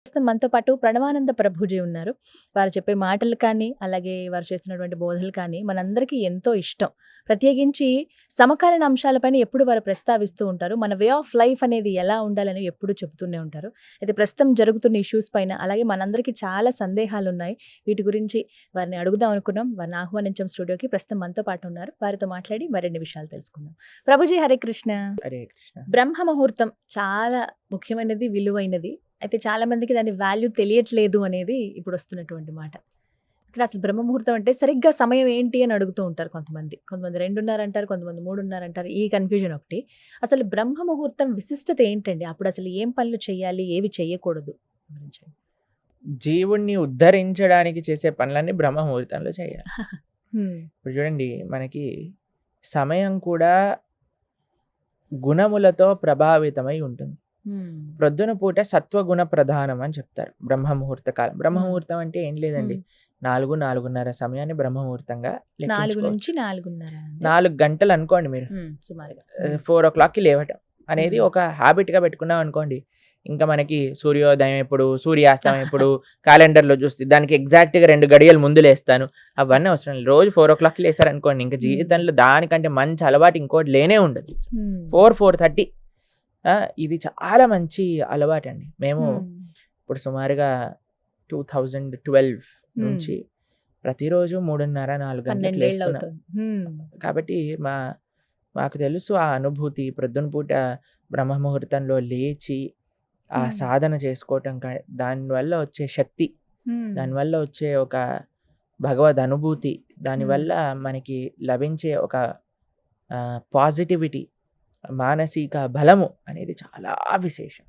ప్రస్తుతం మనతో పాటు ప్రణవానంద ప్రభుజీ ఉన్నారు. వారు చెప్పే మాటలు కానీ, అలాగే వారు చేస్తున్నటువంటి బోధనలు కానీ మనందరికీ ఎంతో ఇష్టం. ప్రత్యేకించి సమకాలీన అంశాలపైన ఎప్పుడు వారు ప్రస్తావిస్తూ ఉంటారు. మన వే ఆఫ్ లైఫ్ అనేది ఎలా ఉండాలని ఎప్పుడూ చెప్తూనే ఉంటారు. అయితే ప్రస్తుతం జరుగుతున్న ఇష్యూస్ పైన, అలాగే మనందరికీ చాలా సందేహాలున్నాయి. వీటి గురించి వారిని అడుగుదాం అనుకున్నాం. వారిని ఆహ్వానించాం స్టూడియోకి. ప్రస్తుతం మనతో పాటు ఉన్నారు. వారితో మాట్లాడి మరిన్ని విషయాలు తెలుసుకుందాం. ప్రభుజీ హరే కృష్ణ. హరే కృష్ణ. బ్రహ్మ ముహూర్తం చాలా ముఖ్యమైనది, విలువైనది. అయితే చాలా మందికి దాని వాల్యూ తెలియట్లేదు అనేది ఇప్పుడు వస్తున్నటువంటి మాట. ఇక్కడ అసలు బ్రహ్మ ముహూర్తం అంటే సరిగ్గా సమయం ఏంటి అని అడుగుతూ ఉంటారు కొంతమంది. కొంతమంది 2:30 అంటారు, కొంతమంది 3:30 అంటారు. ఈ కన్ఫ్యూజన్ ఒకటి. అసలు బ్రహ్మ ముహూర్తం విశిష్టత ఏంటండి? అప్పుడు అసలు ఏం పనులు చేయాలి, ఏవి చేయకూడదు వివరించండి. జీవుణ్ణి ఉద్ధరించడానికి చేసే పనులన్నీ బ్రహ్మ ముహూర్తంలో చేయాలి. హ్మ్. ఇప్పుడు చూడండి, మనకి సమయం కూడా గుణములతో ప్రభావితమై ఉంటుంది. హ్మ్. ప్రొద్దున పూట సత్వగుణ ప్రధానం అని చెప్తారు బ్రహ్మ ముహూర్త కాలం. బ్రహ్మ హ్మ్. ముహూర్తం అంటే ఏం లేదండి, 4-4:30 సమయాన్ని బ్రహ్మ ముహూర్తంగా 4 లెక్కించుకోవచ్చు. నుంచి 4:30 అండి. 4 గంటలు అనుకోండి మీరు. సుమారుగా. 4:00కి లేవటం అనేది ఒక హ్యాబిట్గా పెట్టుకున్నాం అనుకోండి. ఇంకా మనకి సూర్యోదయం ఎప్పుడు, సూర్యాస్తమయం ఎప్పుడు క్యాలెండర్లో చూస్తే దానికి ఎగ్జాక్ట్గా 2 గడియలు ముందు లేస్తాను. అవన్నీ అవసరం లేదు. రోజు 4:00కి లేసారనుకోండి, ఇంకా జీవితంలో దానికంటే మంచి అలవాటు ఇంకోటి లేనే ఉండదు. 4:30 ఇది చాలా మంచి అలవాటు అండి. మేము ఇప్పుడు సుమారుగా 2012 నుంచి ప్రతిరోజు 3:30-4 గంటలకు 12 ఏళ్ళు లేస్తున్నాం. అవుతుంది. కాబట్టి మాకు తెలుసు ఆ అనుభూతి. ప్రొద్దున పూట బ్రహ్మ ముహూర్తంలో లేచి ఆ సాధన చేసుకోవటం, దానివల్ల వచ్చే శక్తి, దానివల్ల వచ్చే ఒక భగవద్ అనుభూతి, దానివల్ల మనకి లభించే ఒక పాజిటివిటీ, మానసిక బలము అనేది చాలా విశేషం.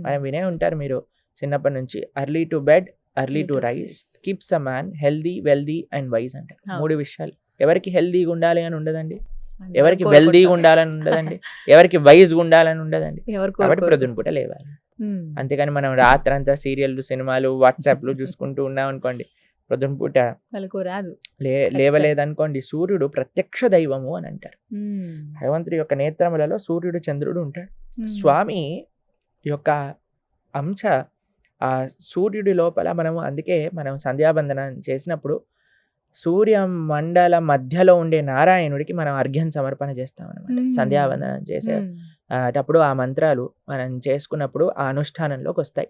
మనం వినే ఉంటారు మీరు చిన్నప్పటి నుంచి, early to bed early to rice keeps a man healthy wealthy and wise అంటారు. 3 విషయాలు. ఎవరికి హెల్దీగా ఉండాలి అని ఉండదండి, ఎవరికి వెల్దీగా ఉండాలని ఉండదండి, ఎవరికి వైజ్గా ఉండాలని ఉండదండి. కాబట్టి ప్రొద్దున పూట లేవాలి. అంతేగాని మనం రాత్రంతా సీరియల్లు, సినిమాలు, వాట్సాప్లు చూసుకుంటూ ఉన్నాం అనుకోండి, ప్రొద్దున పూట రాదు. లేవలేదనుకోండి, సూర్యుడు ప్రత్యక్ష దైవము అని అంటారు. భగవంతుడి యొక్క నేత్రములలో సూర్యుడు, చంద్రుడు ఉంటాడు. స్వామి యొక్క అంశ ఆ సూర్యుడి లోపల అందుకే మనం సంధ్యాబంధనం చేసినప్పుడు సూర్య మండల మధ్యలో ఉండే నారాయణుడికి మనం అర్ఘ్యం సమర్పణ చేస్తాం అనమాట. సంధ్యాబంధనం చేసేటప్పుడు ఆ మంత్రాలు మనం చేసుకున్నప్పుడు ఆ అనుష్ఠానంలోకి వస్తాయి.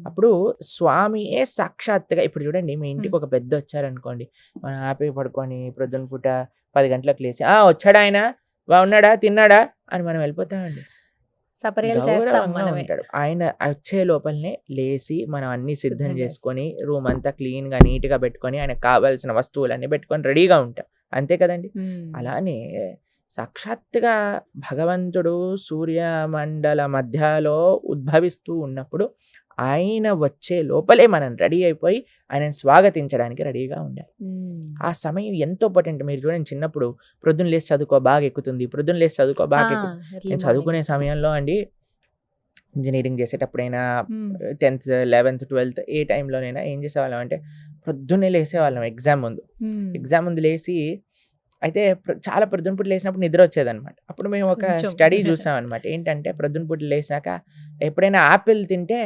అప్పుడు స్వామియే సాక్షాత్తుగా, ఇప్పుడు చూడండి, మీ ఇంటికి ఒక పెద్ద వచ్చారనుకోండి, మనం హ్యాపీగా పడుకొని ప్రొద్దున పూట 10 గంటలకు లేసి వచ్చాడా ఆయన, బాగున్నాడా, తిన్నాడా అని మనం వెళ్ళిపోతామండి. గౌరవంగా ఉంటాడు. ఆయన వచ్చే లోపలనే లేసి మనం అన్ని సిద్ధం చేసుకొని రూమ్ అంతా క్లీన్గా నీట్గా పెట్టుకొని ఆయనకు కావాల్సిన వస్తువులన్నీ పెట్టుకొని రెడీగా ఉంటాం. అంతే కదండి. అలానే సాక్షాత్తుగా భగవంతుడు సూర్యమండల మధ్యలో ఉద్భవిస్తూ ఉన్నప్పుడు ఆయన వచ్చే లోపలే మనం రెడీ అయిపోయి ఆయనను స్వాగతించడానికి రెడీగా ఉండాలి. ఆ సమయం ఎంతో ఇంపార్టెంట్. మీరు చూడండి, చిన్నప్పుడు ప్రొద్దున లేసి చదువుకో బాగా ఎక్కుతుంది, ప్రొద్దున లేసి చదువుకో బాగా ఎక్కుతుంది. నేను చదువుకునే సమయంలో అండి, ఇంజనీరింగ్ చేసేటప్పుడైనా 10th 11th 12th ఏ టైంలోనైనా ఏం చేసేవాళ్ళం అంటే, ప్రొద్దున్నే లేసేవాళ్ళం ఎగ్జామ్ ముందు లేచి, అయితే చాలా ప్రొద్దున పూట లేసినప్పుడు నిద్ర వచ్చేదనమాట. అప్పుడు మేము ఒక స్టడీ చూసాం అనమాట. ఏంటంటే ప్రొద్దున పూట లేసాక ఎప్పుడైనా ఆపిల్ తింటే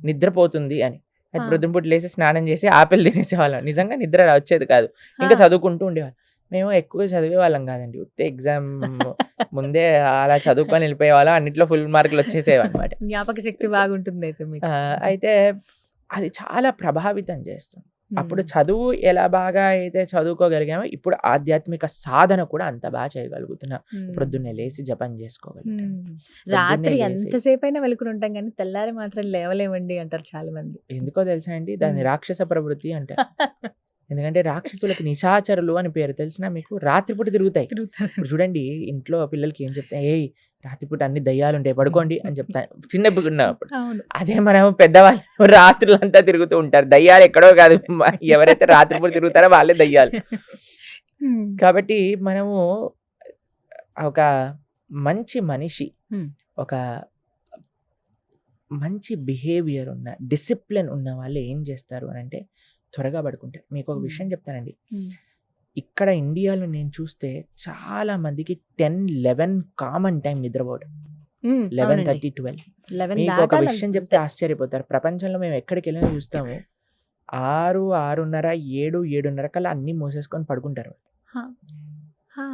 నిద్రపోతుంది అని. అయితే ప్రొద్దున పూట లేసి స్నానం చేసి ఆపిల్ తినేసేవాళ్ళం. నిజంగా నిద్ర వచ్చేది కాదు, ఇంకా చదువుకుంటూ ఉండేవాళ్ళం. మేము ఎక్కువ చదివే వాళ్ళం కాదండి, ఉత్తే ఎగ్జామ్ ముందే అలా చదువుకొని వెళ్ళిపోయేవాళ్ళం. అన్నిట్లో ఫుల్ మార్కులు వచ్చేసేవన్నమాట. జ్ఞాపక శక్తి బాగుంటుంది అయితే మీకు. అయితే అది చాలా ప్రభావితం చేస్తుంది. అప్పుడు చదువు ఎలా బాగా అయితే చదువుకోగలిగామో, ఇప్పుడు ఆధ్యాత్మిక సాధన కూడా అంత బాగా చేయగలుగుతున్నాం. ప్రొద్దున్నే లేసి జపం చేసుకోగలుగుతాం. రాత్రి ఎంతసేపు అయినా వెలుకుని ఉంటాం కానీ తెల్లారి మాత్రం లేవలేమండి అంటారు చాలా మంది. ఎందుకో తెలుసా అండి, దాన్ని రాక్షస ప్రవృత్తి అంటారు. ఎందుకంటే రాక్షసులకు నిశాచరులు అని పేరు. తెలిసినా మీకు? రాత్రిపూట తిరుగుతాయి. ఇప్పుడు చూడండి, ఇంట్లో పిల్లలకి ఏం చెప్తాయి, ఏయ్ రాత్రిపూట అన్ని దయ్యాలు ఉంటాయి, పడుకోండి అని చెప్తాను చిన్నప్పుడు ఉన్నప్పుడు. అదే మనం పెద్దవాళ్ళు రాత్రులంతా తిరుగుతూ ఉంటారు. దయ్యాలు ఎక్కడో కాదు, ఎవరైతే రాత్రిపూట తిరుగుతారో వాళ్ళే దయ్యాలు. కాబట్టి మనము ఒక మంచి మనిషి, ఒక మంచి బిహేవియర్ ఉన్న, డిసిప్లిన్ ఉన్న వాళ్ళు ఏం చేస్తారు అని అంటే త్వరగా పడుకుంటారు. మీకు ఒక విషయం చెప్తానండి, ఇక్కడ ఇండియాలో నేను చూస్తే చాలా మందికి 10-11 కామన్ టైం నిద్రపోవడం. 11:30, 12. 11 మీకు ఒక దాటాలి విషయం అంతే. చెప్తే ఆశ్చర్యపోతారు. ప్రపంచంలో మేము ఎక్కడికి వెళ్ళినా చూస్తాము 6, 6:30, 7, 7:30 కల్లా అన్నీ మూసేసుకొని పడుకుంటారు. హా, హా.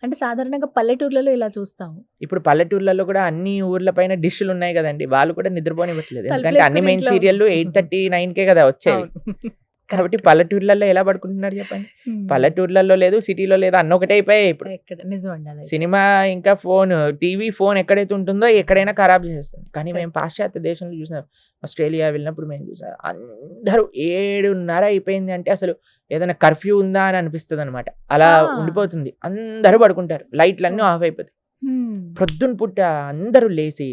అంటే సాధారణంగా పల్లెటూర్లలో ఇలా చూస్తాము. ఇప్పుడు పల్లెటూర్లలో కూడా అన్ని ఊర్ల పైన డిష్‌లు ఉన్నాయి కదండీ! వాళ్ళు కూడా నిద్రపోనివ్వట్లేదు. ఎందుకంటే అన్ని తలుపులేసుకొని మెయిన్ ఇంట్లో సీరియల్‌లు 8:30, 9కే కదా వచ్చేవి. అవును. కాబట్టి కరెక్ట్. పల్లెటూర్లలో ఎలా పడుకుంటున్నారు చెప్పండి? పల్లెటూర్లలో లేదు, సిటీలో లేదు అన్నీ ఒకటే అయిపోయాయి ఇప్పుడు. ఎక్కడ నిజమండి అదైతే. సినిమా ఇంకా ఫోను, టీవీ, ఫోన్ ఎక్కడైతే ఉంటుందో ఎక్కడైనా ఖరాబ్ చేసేస్తుంది. కానీ మేము కరెక్ట్. పాశ్చాత్య దేశంలో చూసాం. ఆస్ట్రేలియా వెళ్ళినప్పుడు మేము చూసాం. అందరూ 7:30 అయిపోయింది అంటే అసలు ఏదైనా కర్ఫ్యూ ఉందా అని అనిపిస్తదనమాట. అలా ఆ. ఉండిపోతుంది. అందరూ పడుకుంటారు. లైట్‌లన్నీ ఆఫ్ అయిపోతాయి. హ్మ్. ప్రొద్దున పూట అందరూ లేసి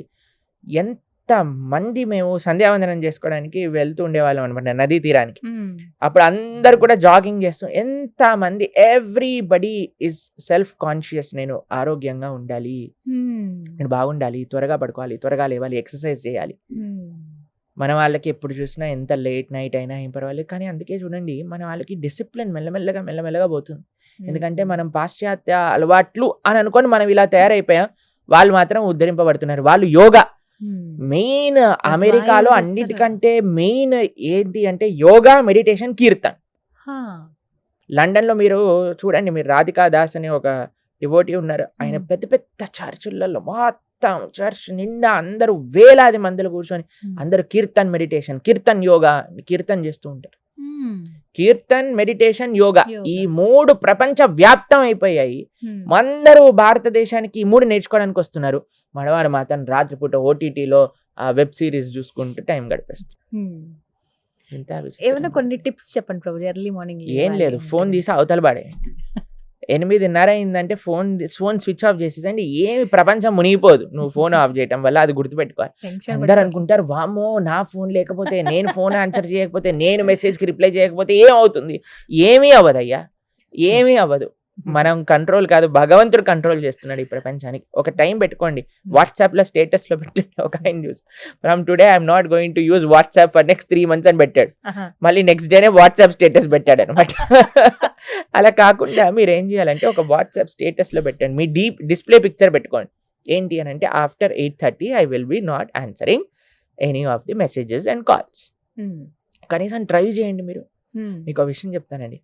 ఎంతమంది మేము సంధ్యావందనం చేసుకోవడానికి వెళ్తూ ఉండేవాళ్ళం అనమాట నదీ తీరానికి. హ్మ్. అప్పుడు అందరూ కూడా జాగింగ్ చేస్తూ ఎంతమంది ఎవ్రీబడీ ఈజ్ సెల్ఫ్ కాన్షియస్. నేను ఆరోగ్యంగా ఉండాలి, హ్మ్. నేను బాగుండాలి, త్వరగా పడుకోవాలి, త్వరగా లేవాలి, ఎక్సర్సైజ్ చేయాలి. హ్మ్. మన వాళ్ళకి ఎప్పుడు చూసినా ఎంత లేట్ నైట్ అయినా ఏం పర్వాలేదు. కానీ అందుకే చూడండి మన వాళ్ళకి డిసిప్లిన్ మెల్లమెల్లగా పోతుంది. ఎందుకంటే మనం పాశ్చాత్య అలవాట్లు అని అనుకొని మనం ఇలా తయారైపోయాం. వాళ్ళు మాత్రం ఉద్ధరింపబడుతున్నారు. వాళ్ళు యోగా హ్మ్. మెయిన్ అద్వాయిలు అమెరికాలో చేస్తారు. అన్నిటికంటే మెయిన్ ఏంటి అంటే యోగా, మెడిటేషన్, కీర్తన్. హా. లండన్‌లో మీరు చూడండి, మీరు రాధికా దాస్ అనే ఒక డివోటీ ఉన్నారు. ఆయన హ్మ్. పెద్ద పెద్ద చర్చులలో మొత్తం చర్చ్ నిండా అందరూ వేలాది మందిలో కూర్చొని హ్మ్. అందరూ కీర్తన్ మెడిటేషన్, కీర్తన్ యోగా, కీర్తన్ చేస్తూ ఉంటారు. హ్మ్. కీర్తన్, మెడిటేషన్, యోగా ఈ యోగా. 3 ప్రపంచ వ్యాప్తం అయిపోయాయి. హ్మ్. అందరూ భారతదేశానికి ఈ 3 నేర్చుకోవడానికి వస్తున్నారు. మనవాడు మాత్రం రాత్రిపూట ఓటీటీలో ఆ వెబ్ సిరీస్ చూసుకుంటూ టైం గడిపేస్తారు. హ్మ్. ఇంత ఏమన్నా విచిత్రంగా కొన్ని ఉంటుంది. టిప్స్ చెప్పండి ప్రభు. ఎర్లీ మార్నింగ్ ఏం లేవాలి లేదు, అంటే ఫోన్ గనుక. తీసి అవతల పడేయండి. 8:30 అయిందంటే ఫోన్ స్విచ్ ఆఫ్ చేసేసండి. ఏమి ప్రపంచం మునిగిపోదు నువ్వు ఫోన్ ఆఫ్ చేయటం వల్ల. అది గుర్తుపెట్టుకోవాలి. టెన్షన్ అందరూ పడిపోతాం. అనుకుంటారు వామ్మో నా ఫోన్ లేకపోతే, నేను ఫోన్ ఆన్సర్ చేయకపోతే, నేను మెసేజ్‌కి రిప్లై చేయకపోతే ఏమవుతుంది? ఏమీ అవ్వదయ్యా. ఏమీ అవ్వదు. మనం కంట్రోల్ కాదు, భగవంతుడు కంట్రోల్ చేస్తున్నాడు ఈ ప్రపంచానికి. ఒక టైం పెట్టుకోండి. వాట్సాప్‌లో స్టేటస్‌లో పెట్టండి. ఒక ఆయన చూసి from today I am not going to use WhatsApp for next 3 months అని పెట్టాడు. ఆహా. మళ్ళీ నెక్స్ట్ డేనే వాట్సాప్ స్టేటస్ పెట్టాడనమాట. అలా కాకుండా మీరేం చేయాలంటే ఒక వాట్సాప్ స్టేటస్‌లో పెట్టండి. మీ డిస్‌ప్లే పిక్చర్ పెట్టుకోండి. ఏంటి అనంటే after 8:30 I will be not answering any of the messages and calls. హ్మ్. కనీసం ట్రై చేయండి మీరు. హ్మ్. మీకో విషయం చెప్తానండి.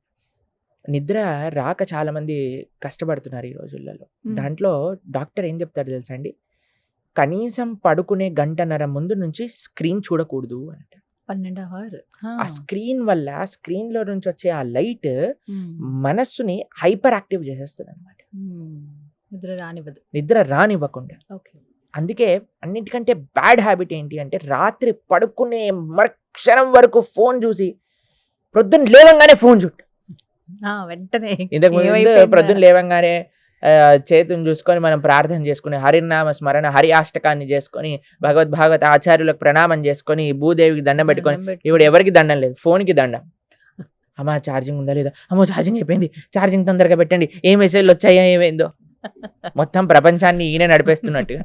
నిద్ర రాక చాలామంది కష్టపడుతున్నారు ఈ రోజులలో. హ్మ్. దాంట్లో డాక్టర్ ఏం చెప్తాడో తెలుసా అండి? కనీసం పడుకునే గంటన్నర ముందు నుంచి స్క్రీన్ చూడకూడదు అంట. 12 అవర్. ఆ. ఆ స్క్రీన్ వల్ల స్క్రీన్‌లో నుంచి వచ్చే ఆ లైట్ హ్మ్. మనస్సుని హైపర్ యాక్టివ్ చేసేస్తదనమాట. హ్మ్. నిద్ర రానివ్వదు. నిద్ర రానివ్వకుండా. ఓకే. అందుకే అన్నిటికంటే బ్యాడ్ హ్యాబిట్ ఏంటి అంటే రాత్రి పడుకునే మరుక్షణం వరకు ఫోన్ చూసి ప్రొద్దున లేవంగానే ఫోన్ చూడటం. వెంటనే ఇంతకు ముందు ఏమైపోయిందా? ప్రొద్దున లేవంగానే చేతుని చూసుకొని మనం ప్రార్థన చేసుకుని హరినామ స్మరణ, హరి అష్టకాన్ని చేసుకొని, భాగవత ఆచార్యులకు ప్రణామం చేసుకొని, భూదేవికి దండం పెట్టుకొని, దండం ఇప్పుడు పెట్టుకొని. ఎవరికి దండం లేదు, ఫోన్‌కి దండం. అమ్మా ఛార్జింగ్ ఉందా లేదా? అమ్మో ఛార్జింగ్ అయిపోయింది. ఛార్జింగ్ తొందరగా పెట్టండి. ఏ మెసేజ్‌లు వచ్చాయో ఏమైందో. మొత్తం ప్రపంచాన్ని ఈయనే నడిపేస్తున్నట్టుగా.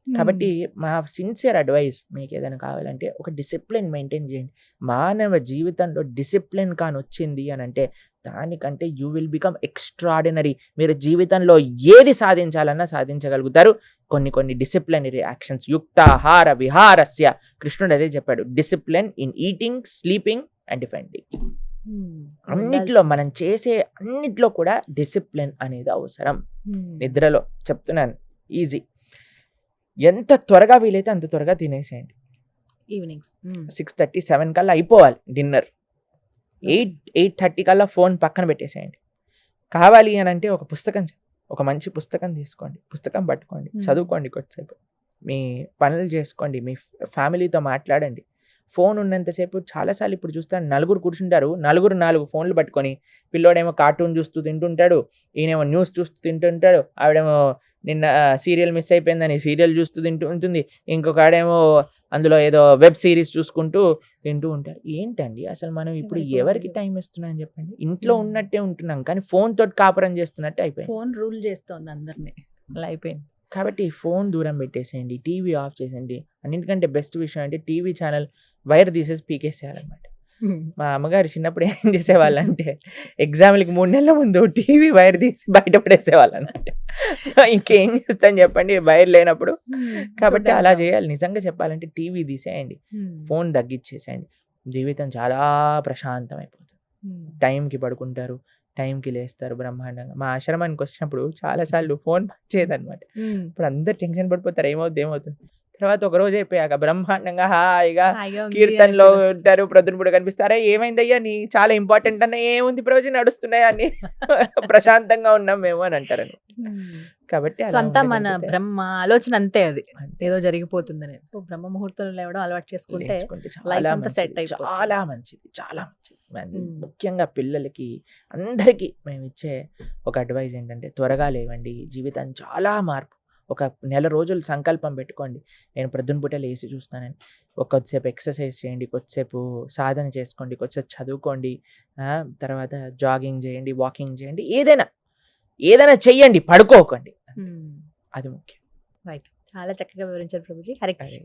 కాబట్టి మా సిన్సియర్ అడ్వైస్ మీకేదైనా కావాలంటే ఒక డిసిప్లిన్ మెయింటైన్ చేయండి. మానవ జీవితంలో డిసిప్లిన్ కానొచ్చింది అనంటే దానికంటే యూ విల్ బికమ్ ఎక్స్ట్రార్డినరీ. మీరు జీవితంలో ఏది సాధించాలన్నా సాధించగలుగుతారు. కొన్ని డిసిప్లినరీ యాక్షన్స్ యుక్తాహార విహారస్య, కృష్ణుడు అదే చెప్పాడు. Discipline in eating, sleeping and defending. అన్నిట్లో మనం చేసే అన్నిట్లో కూడా డిసిప్లిన్ అనేది అవసరం. నిద్రలో చెప్తున్నాను ఈజీ. ఎంత త్వరగా వీలైతే అంత త్వరగా తినేసేయండి. ఈవినింగ్స్ 6:30, 7 కల్లా అయిపోవాలి డిన్నర్. 8:30 కల్లా ఫోన్ పక్కన పెట్టేసేయండి. కావాలి అని అంటే ఒక మంచి పుస్తకం తీసుకోండి, పుస్తకం పట్టుకోండి, చదువుకోండి కొద్దిసేపు, మీ పనులు చేసుకోండి, మీ ఫ్యామిలీతో మాట్లాడండి. ఫోన్ ఉన్నంతసేపు చాలాసార్లు ఇప్పుడు చూస్తాను నలుగురు కూర్చుంటారు, 4 ఫోన్లు పట్టుకొని, పిల్లోడేమో కార్టూన్ చూస్తూ తింటుంటాడు, ఈయనేమో న్యూస్ చూస్తూ తింటుంటాడు, ఆవిడేమో నిన్న సీరియల్ మిస్ అయిపోయిందని సీరియల్ చూస్తూ తింటూ ఉంటుంది, ఇంకొక ఆడేమో అందులో ఏదో వెబ్ సిరీస్ చూసుకుంటూ తింటూ ఉంటారు. ఏంటండి అసలు మనం ఇప్పుడు ఎవరికి టైం ఇస్తున్నాం చెప్పండి? ఇంట్లో ఉన్నట్టే ఉంటున్నాం కానీ ఫోన్ తోటి కాపురం చేస్తున్నట్టే అయిపోయింది. ఫోన్ రూల్ చేస్తోంది అందరినీ. అలా అయిపోయింది. కాబట్టి ఫోన్ దూరం పెట్టేసేయండి, టీవీ ఆఫ్ చేసేయండి. అన్నింటికంటే బెస్ట్ విషయం అంటే టీవీ ఛానల్ వైర్ తీసేసి పీకేసేయాలన్నమాట. మా అమ్మగారు చిన్నప్పుడు ఏం చేసేవాళ్ళంటే ఎగ్జామ్‌లకి 3 నెలల ముందు టీవీ వైర్ తీసి బయట పడేసేవాళ్ళన్నమాట. ఇంకేం చేస్తాను చెప్పండి వైర్ లేనప్పుడు. కాబట్టి అలా చేయాలి. నిజంగా చెప్పాలంటే టీవీ తీసేయండి. ఫోన్ తగ్గిచ్చేసేయండి. జీవితం చాలా ప్రశాంతమైపోతుంది. టైంకి పడుకుంటారు. టైంకి లేస్తారు బ్రహ్మాండంగా. మా ఆశ్రమానికి వచ్చినప్పుడు చాలా సార్లు ఫోన్ పనిచేయదనమాట. ఇప్పుడు అందరూ టెన్షన్ పడిపోతారు. ఏమవుద్ది? ఏమవుతుంది? తర్వాత ఒక రోజు అయిపోయాక బ్రహ్మాండంగా హాయిగా కీర్తనలో ఉంటారు. ప్రొద్దునపూట కనిపిస్తారు. అరే ఏమైందయ్యా నీ చాలా ఇంపార్టెంట్ అన్న ఏముంది రోజు నడుస్తున్నాయి అని ప్రశాంతంగా ఉన్నాం మేము అని అంటారు. కాబట్టి సో అంతా మన బ్రహ్మ ఆలోచన అంతే, అది ఏదో జరిగిపోతుందని. సో బ్రహ్మ ముహూర్తంలో లేవడం అలవాటు చేసుకుంటే లైఫ్ అంతా సెట్ అయిపోతుంది. చాలా మంచిది, చాలా మంచిది. ముఖ్యంగా పిల్లలకి అందరికీ మేము ఇచ్చే ఒక అడ్వైజ్ ఏంటంటే త్వరగా లేవండి. జీవితం చాలా మార్పు. ఒక నెల రోజులు సంకల్పం పెట్టుకోండి, నేను ప్రొద్దున పూట లేచి చూస్తానని. కొద్దిసేపు ఎక్సర్సైజ్ చేయండి, కొద్దిసేపు సాధన చేసుకోండి, కొద్దిసేపు చదువుకోండి, తర్వాత జాగింగ్ చేయండి, వాకింగ్ చేయండి, ఏదైనా చెయ్యండి, పడుకోకండి. అది ముఖ్యం. రైట్, చాలా చక్కగా వివరించారు ప్రభుజీ. హరే కృష్ణ.